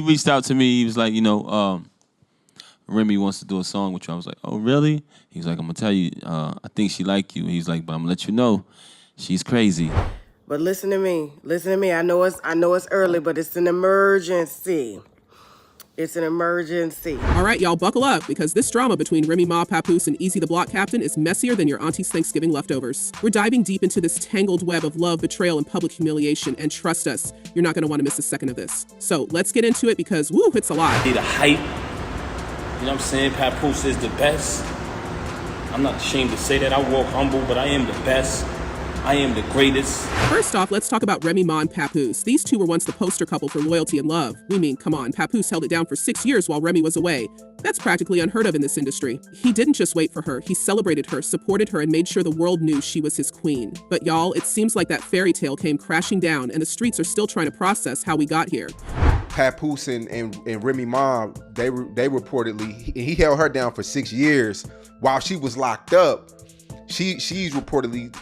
reached out to me. He was like, Remy wants to do a song with you. I was like, oh, really? He was like, I'm going to tell you, I think she like you. He's like, but I'm going to let you know, she's crazy. But listen to me. Listen to me. I know it's early, but it's an emergency. It's an emergency. All right, y'all, buckle up, because this drama between Remy Ma, Papoose, and Eazy The Block Captain is messier than your auntie's Thanksgiving leftovers. We're diving deep into this tangled web of love, betrayal, and public humiliation, and trust us, you're not going to want to miss a second of this. So let's get into it, because, woo, it's a lot. The hype, you know what I'm saying? Papoose is the best. I'm not ashamed to say that. I walk humble, but I am the best. I am the greatest. First off, let's talk about Remy Ma and Papoose. These two were once the poster couple for loyalty and love. We mean, come on, Papoose held it down for 6 years while Remy was away. That's practically unheard of in this industry. He didn't just wait for her, he celebrated her, supported her, and made sure the world knew she was his queen. But y'all, it seems like that fairy tale came crashing down, and the streets are still trying to process how we got here. Papoose and Remy Ma, they reportedly, he held her down for 6 years while she was locked up. She's reportedly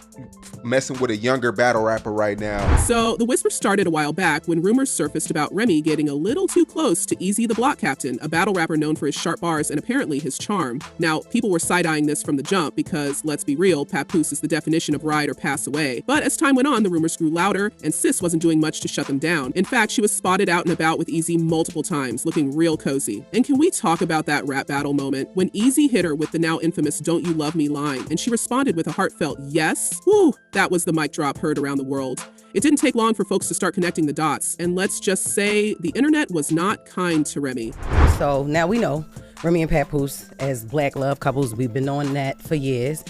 messing with a younger battle rapper right now. So the whisper started a while back when rumors surfaced about Remy getting a little too close to Eazy The Block Captain, a battle rapper known for his sharp bars and apparently his charm. Now, people were side-eyeing this from the jump because, let's be real, Papoose is the definition of ride or pass away. But as time went on, the rumors grew louder, and Sis wasn't doing much to shut them down. In fact, she was spotted out and about with Eazy multiple times, looking real cozy. And can we talk about that rap battle moment when Eazy hit her with the now infamous "Don't You Love Me" line, and she responded with a heartfelt yes? Woo, that was the mic drop heard around the world. It didn't take long for folks to start connecting the dots, and let's just say the internet was not kind to Remy. So now we know Remy and Papoose as black love couples. We've been knowing that for years.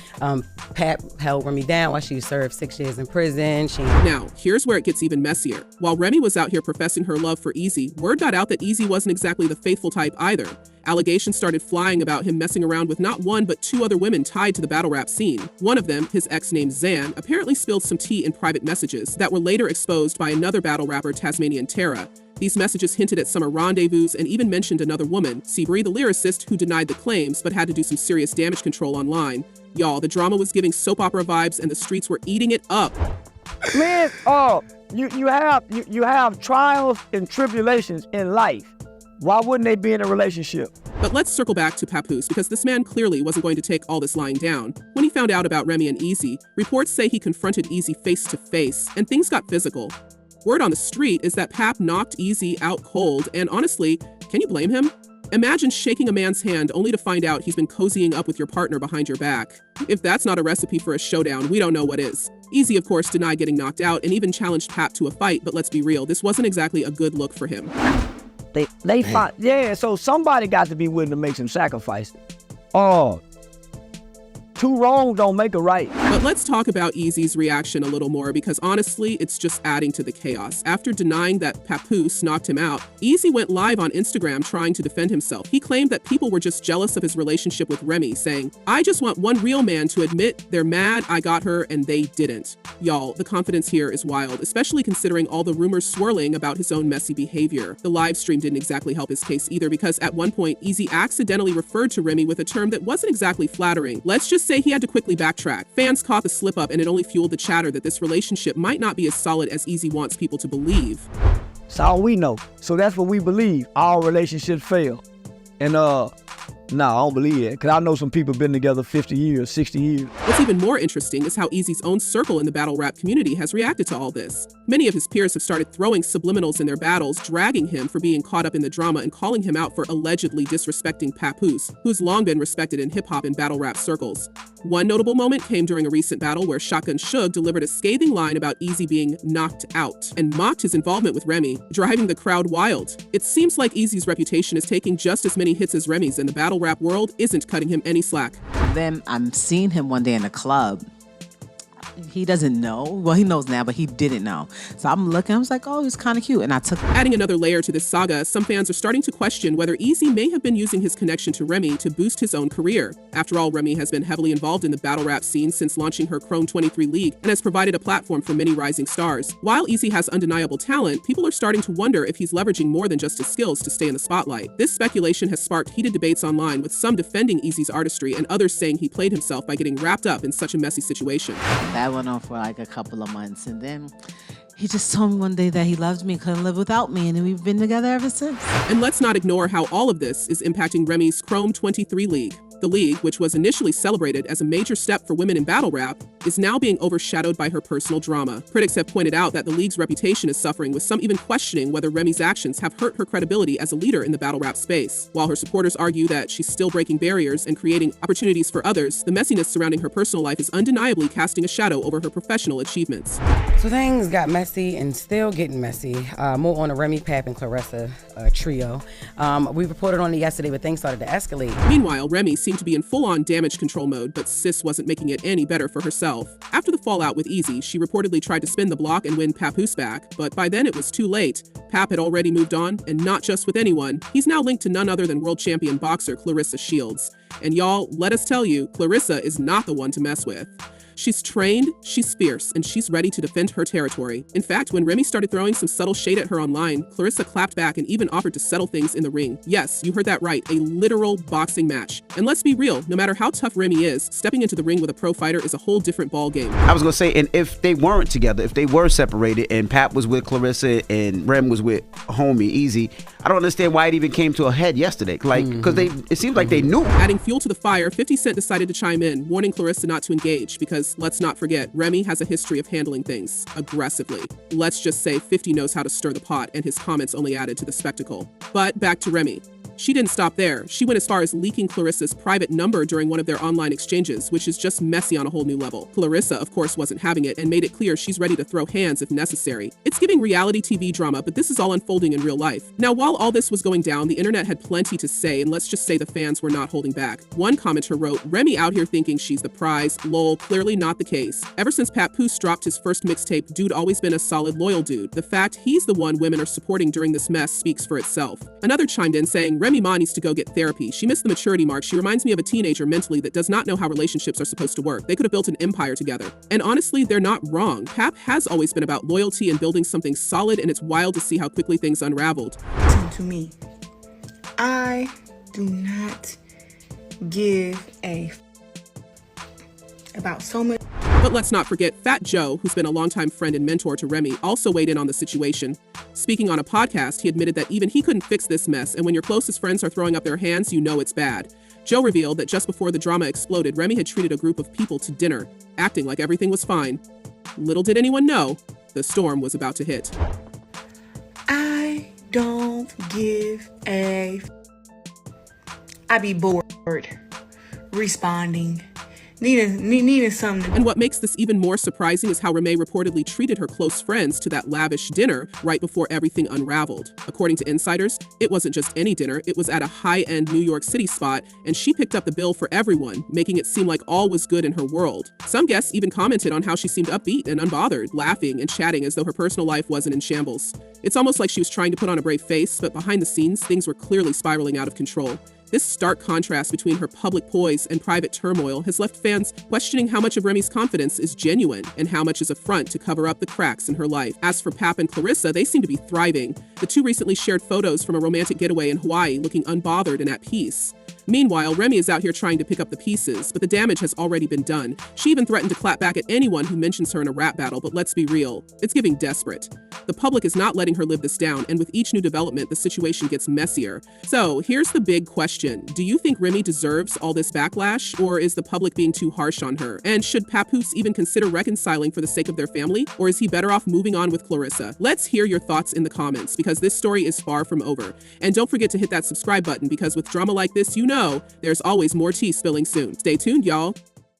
Pap held Remy down while she served 6 years in prison. Now, here's where it gets even messier. While Remy was out here professing her love for Eazy, word got out that Eazy wasn't exactly the faithful type either. Allegations started flying about him messing around with not one but two other women tied to the battle rap scene. One of them, his ex named Zan, apparently spilled some tea in private messages that were later exposed by another battle rapper, Tasmanian Terra. These messages hinted at summer rendezvous and even mentioned another woman, Seabury the lyricist, who denied the claims but had to do some serious damage control online. Y'all, the drama was giving soap opera vibes and the streets were eating it up. Man, you have trials and tribulations in life. Why wouldn't they be in a relationship? But let's circle back to Papoose, because this man clearly wasn't going to take all this lying down. When he found out about Remy and Eazy, reports say he confronted Eazy face to face, and things got physical. Word on the street is that Pap knocked Eazy out cold, and honestly, can you blame him? Imagine shaking a man's hand only to find out he's been cozying up with your partner behind your back. If that's not a recipe for a showdown, we don't know what is. Eazy, of course, denied getting knocked out and even challenged Pap to a fight, but let's be real, this wasn't exactly a good look for him. They fought, yeah, so somebody got to be willing to make some sacrifices. Two wrongs don't make a right. But let's talk about Eazy's reaction a little more, because honestly, it's just adding to the chaos. After denying that Papoose knocked him out, Eazy went live on Instagram trying to defend himself. He claimed that people were just jealous of his relationship with Remy, saying, "I just want one real man to admit they're mad I got her and they didn't." Y'all, the confidence here is wild, especially considering all the rumors swirling about his own messy behavior. The live stream didn't exactly help his case either, because at one point, Eazy accidentally referred to Remy with a term that wasn't exactly flattering. Let's just say he had to quickly backtrack. Fans caught the slip up, and it only fueled the chatter that this relationship might not be as solid as Eazy wants people to believe. That's all we know. So that's what we believe. Our relationships fail. And no, I don't believe it, because I know some people been together 50 years, 60 years. What's even more interesting is how Eazy's own circle in the battle rap community has reacted to all this. Many of his peers have started throwing subliminals in their battles, dragging him for being caught up in the drama and calling him out for allegedly disrespecting Papoose, who's long been respected in hip-hop and battle rap circles. One notable moment came during a recent battle where Shotgun Suge delivered a scathing line about Eazy being knocked out and mocked his involvement with Remy, driving the crowd wild. It seems like Eazy's reputation is taking just as many hits as Remy's, and the battle rap world isn't cutting him any slack. Then I'm seeing him one day in a club. He doesn't know. Well, he knows now, but he didn't know. So I'm looking, I was like, oh, he's kind of cute. And I took it. Adding another layer to this saga, some fans are starting to question whether Eazy may have been using his connection to Remy to boost his own career. After all, Remy has been heavily involved in the battle rap scene since launching her Chrome 23 League and has provided a platform for many rising stars. While Eazy has undeniable talent, people are starting to wonder if he's leveraging more than just his skills to stay in the spotlight. This speculation has sparked heated debates online, with some defending Eazy's artistry and others saying he played himself by getting wrapped up in such a messy situation. That went on for like a couple of months, and then He just told me one day that he loved me, couldn't live without me, and we've been together ever since. And let's not ignore how all of this is impacting Remy's Chrome 23 League. The league, which was initially celebrated as a major step for women in battle rap, is now being overshadowed by her personal drama. Critics have pointed out that the league's reputation is suffering, with some even questioning whether Remy's actions have hurt her credibility as a leader in the battle rap space. While her supporters argue that she's still breaking barriers and creating opportunities for others, the messiness surrounding her personal life is undeniably casting a shadow over her professional achievements. So things got messy and still getting messy. More on the Remy, Pap, and Clarissa trio. We reported on it yesterday, but things started to escalate. Meanwhile, Remy seemed to be in full-on damage control mode, but sis wasn't making it any better for herself. After the fallout with Eazy, she reportedly tried to spin the block and win Papoose back, but by then it was too late. Pap had already moved on, and not just with anyone. He's now linked to none other than world champion boxer Clarissa Shields. And y'all, let us tell you, Clarissa is not the one to mess with. She's trained, she's fierce, and she's ready to defend her territory. In fact, when Remy started throwing some subtle shade at her online, Clarissa clapped back and even offered to settle things in the ring. Yes, you heard that right, a literal boxing match. And let's be real, no matter how tough Remy is, stepping into the ring with a pro fighter is a whole different ball game. I was gonna say, and if they weren't together, if they were separated and Pap was with Clarissa and Rem was with homie Eazy, I don't understand why it even came to a head yesterday. Like, because it seems like they knew. Adding fuel to the fire, 50 Cent decided to chime in, warning Clarissa not to engage, because let's not forget, Remy has a history of handling things aggressively. Let's just say 50 knows how to stir the pot, and his comments only added to the spectacle. But back to Remy. She didn't stop there. She went as far as leaking Clarissa's private number during one of their online exchanges, which is just messy on a whole new level. Clarissa, of course, wasn't having it and made it clear she's ready to throw hands if necessary. It's giving reality TV drama, but this is all unfolding in real life. Now, while all this was going down, the internet had plenty to say, and let's just say the fans were not holding back. One commenter wrote, "Remy out here thinking she's the prize. Lol, clearly not the case. Ever since Papoose dropped his first mixtape, dude always been a solid, loyal dude. The fact he's the one women are supporting during this mess speaks for itself." Another chimed in saying, "Remy Ma needs to go get therapy. She missed the maturity mark. She reminds me of a teenager mentally that does not know how relationships are supposed to work. They could have built an empire together." And honestly, they're not wrong. Pap has always been about loyalty and building something solid, and it's wild to see how quickly things unraveled. To me, I do not give a about so much. But let's not forget Fat Joe, who's been a longtime friend and mentor to Remy, also weighed in on the situation. Speaking on a podcast, he admitted that even he couldn't fix this mess, and when your closest friends are throwing up their hands, you know it's bad. Joe revealed that just before the drama exploded, Remy had treated a group of people to dinner, acting like everything was fine. Little did anyone know, the storm was about to hit. I don't give a. I be bored responding. Needing something. And what makes this even more surprising is how Remy reportedly treated her close friends to that lavish dinner right before everything unraveled. According to insiders, it wasn't just any dinner, it was at a high-end New York City spot, and she picked up the bill for everyone, making it seem like all was good in her world. Some guests even commented on how she seemed upbeat and unbothered, laughing and chatting as though her personal life wasn't in shambles. It's almost like she was trying to put on a brave face, but behind the scenes, things were clearly spiraling out of control. This stark contrast between her public poise and private turmoil has left fans questioning how much of Remy's confidence is genuine and how much is a front to cover up the cracks in her life. As for Pap and Clarissa, they seem to be thriving. The two recently shared photos from a romantic getaway in Hawaii, looking unbothered and at peace. Meanwhile, Remy is out here trying to pick up the pieces, but the damage has already been done. She even threatened to clap back at anyone who mentions her in a rap battle, but let's be real, it's giving desperate. The public is not letting her live this down, and with each new development, the situation gets messier. So here's the big question. Do you think Remy deserves all this backlash, or is the public being too harsh on her? And should Papoose even consider reconciling for the sake of their family, or is he better off moving on with Clarissa? Let's hear your thoughts in the comments, because this story is far from over. And don't forget to hit that subscribe button, because with drama like this, you know there's always more tea spilling soon. Stay tuned, y'all.